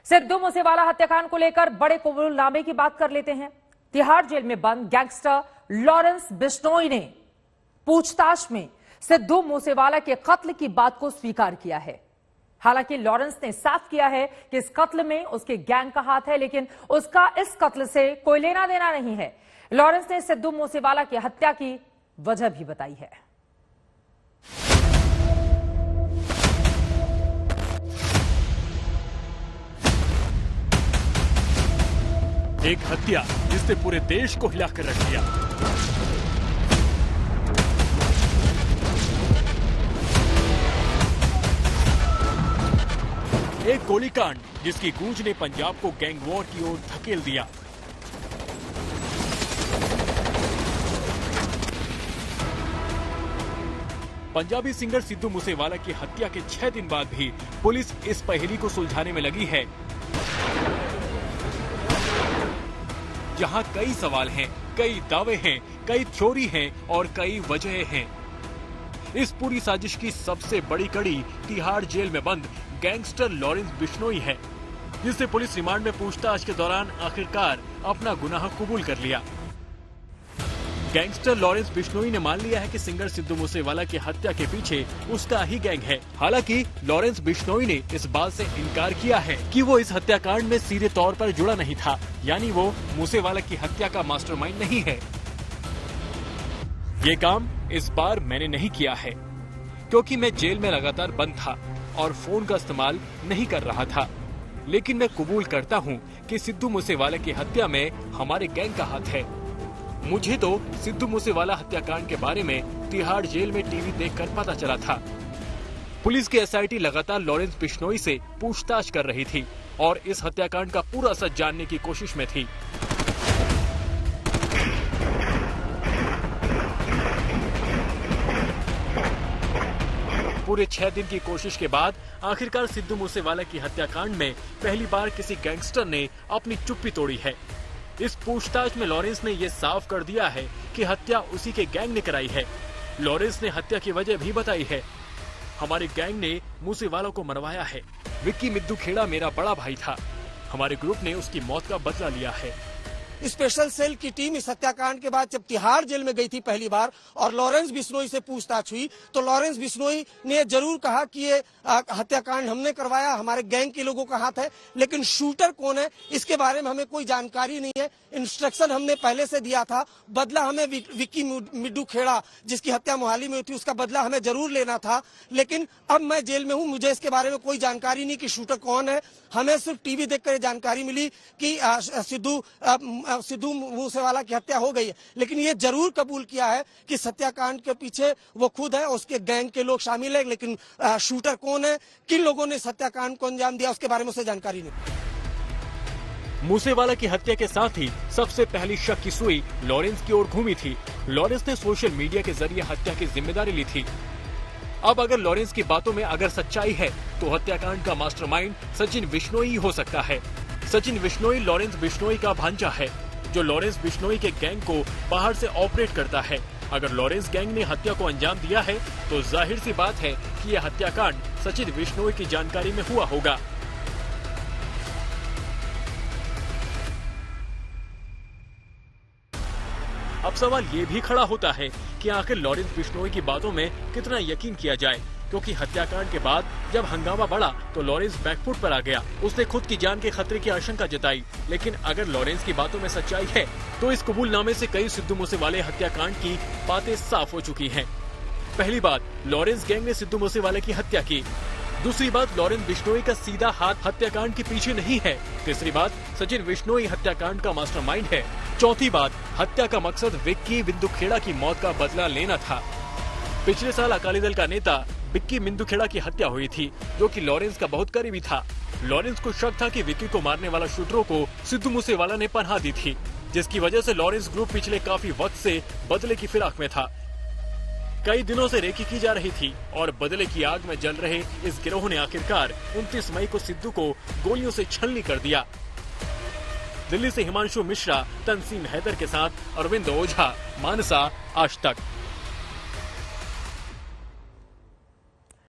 सिद्धू मूसेवाला हत्याकांड को लेकर बड़े कबूलनामे की बात कर लेते हैं। तिहाड़ जेल में बंद गैंगस्टर लॉरेंस बिश्नोई ने पूछताछ में सिद्धू मूसेवाला के कत्ल की बात को स्वीकार किया है। हालांकि लॉरेंस ने साफ किया है कि इस कत्ल में उसके गैंग का हाथ है, लेकिन उसका इस कत्ल से कोई लेना देना नहीं है। लॉरेंस ने सिद्धू मूसेवाला की हत्या की वजह भी बताई है। एक हत्या जिसने पूरे देश को हिलाकर रख दिया। एक गोलीकांड जिसकी गूंज ने पंजाब को गैंग वॉर की ओर धकेल दिया। पंजाबी सिंगर सिद्धू मूसेवाला की हत्या के 6 दिन बाद भी पुलिस इस पहेली को सुलझाने में लगी है, जहां कई सवाल हैं, कई दावे हैं, कई थ्योरी हैं और कई वजहें हैं। इस पूरी साजिश की सबसे बड़ी कड़ी तिहाड़ जेल में बंद गैंगस्टर लॉरेंस बिश्नोई है, जिससे पुलिस रिमांड में पूछताछ के दौरान आखिरकार अपना गुनाह कबूल कर लिया। गैंगस्टर लॉरेंस बिश्नोई ने मान लिया है कि सिंगर सिद्धू मूसेवाला की हत्या के पीछे उसका ही गैंग है। हालांकि लॉरेंस बिश्नोई ने इस बात से इनकार किया है कि वो इस हत्याकांड में सीधे तौर पर जुड़ा नहीं था, यानी वो मूसेवाला की हत्या का मास्टरमाइंड नहीं है। ये काम इस बार मैंने नहीं किया है, क्योंकि मैं जेल में लगातार बंद था और फोन का इस्तेमाल नहीं कर रहा था। लेकिन मैं कबूल करता हूँ कि सिद्धू मूसेवाला की हत्या में हमारे गैंग का हाथ है। मुझे तो सिद्धू मूसेवाला हत्याकांड के बारे में तिहाड़ जेल में टीवी देखकर पता चला था। पुलिस की एसआईटी लगातार लॉरेंस बिश्नोई से पूछताछ कर रही थी और इस हत्याकांड का पूरा सच जानने की कोशिश में थी। पूरे 6 दिन की कोशिश के बाद आखिरकार सिद्धू मूसेवाला की हत्याकांड में पहली बार किसी गैंगस्टर ने अपनी चुप्पी तोड़ी है। इस पूछताछ में लॉरेंस ने ये साफ कर दिया है कि हत्या उसी के गैंग ने कराई है। लॉरेंस ने हत्या की वजह भी बताई है। हमारे गैंग ने मूसेवाला को मरवाया है। विक्की मिद्दू खेड़ा मेरा बड़ा भाई था। हमारे ग्रुप ने उसकी मौत का बदला लिया है। स्पेशल सेल की टीम इस हत्याकांड के बाद जब तिहाड़ जेल में गई थी पहली बार और लॉरेंस बिश्नोई से पूछताछ हुई, तो लॉरेंस बिश्नोई ने जरूर कहा कि ये हत्याकांड हमने करवाया, हमारे गैंग के लोगों का हाथ है, लेकिन शूटर कौन है इसके बारे में हमें कोई जानकारी नहीं है। इंस्ट्रक्शन हमने पहले से दिया था, बदला हमें विक्की मिद्दू खेड़ा जिसकी हत्या मोहाली में हुई थी उसका बदला हमें जरूर लेना था, लेकिन अब मैं जेल में हूँ, मुझे इसके बारे में कोई जानकारी नहीं कि शूटर कौन है। हमें सिर्फ टीवी देखकर जानकारी मिली कि सिद्धू मूसेवाला की हत्या हो गई है, लेकिन ये जरूर कबूल किया है कि हत्याकांड के पीछे वो खुद है, उसके गैंग के लोग शामिल है, लेकिन शूटर कौन है, किन लोगों ने हत्याकांड को अंजाम दिया उसके बारे में उसे जानकारी नहीं। मूसेवाला की हत्या के साथ ही सबसे पहली शक की सुई लॉरेंस की ओर घूमी थी। लॉरेंस ने सोशल मीडिया के जरिए हत्या की जिम्मेदारी ली थी। अब अगर लॉरेंस की बातों में अगर सच्चाई है तो हत्याकांड का मास्टरमाइंड सचिन बिश्नोई ही हो सकता है। सचिन बिश्नोई लॉरेंस बिश्नोई का भांजा है, जो लॉरेंस बिश्नोई के गैंग को बाहर से ऑपरेट करता है। अगर लॉरेंस गैंग ने हत्या को अंजाम दिया है तो जाहिर सी बात है कि यह हत्याकांड सचिन बिश्नोई की जानकारी में हुआ होगा। अब सवाल ये भी खड़ा होता है कि आखिर लॉरेंस बिश्नोई की बातों में कितना यकीन किया जाए, क्योंकि हत्याकांड के बाद जब हंगामा बढ़ा तो लॉरेंस बैकफुट पर आ गया। उसने खुद की जान के खतरे की आशंका जताई। लेकिन अगर लॉरेंस की बातों में सच्चाई है तो इस कबूलनामे से कई सिद्धू मूसेवाले हत्याकांड की बातें साफ हो चुकी हैं। पहली बात, लॉरेंस गैंग ने सिद्धू मूसेवाले की हत्या की। दूसरी बात, लॉरेंस बिश्नोई का सीधा हाथ हत्याकांड के पीछे नहीं है। तीसरी बात, सचिन बिश्नोई हत्याकांड का मास्टरमाइंड है। चौथी बात, हत्या का मकसद विक्की मिद्दू खेड़ा की मौत का बदला लेना था। पिछले साल अकाली दल का नेता विक्की मिद्दू खेड़ा की हत्या हुई थी, जो कि लॉरेंस का बहुत करीबी था। लॉरेंस को शक था कि विक्की को मारने वाला शूटरों को सिद्धू मूसेवाला ने पनाह दी थी, जिसकी वजह से लॉरेंस ग्रुप पिछले काफी वक्त से बदले की फिराक में था। कई दिनों से रेकी की जा रही थी और बदले की आग में जल रहे इस गिरोह ने आखिरकार 29 मई को सिद्धू को गोलियों से छलनी कर दिया। दिल्ली से हिमांशु मिश्रा, तंसीम हैदर के साथ अरविंद ओझा, मानसा, आज तक।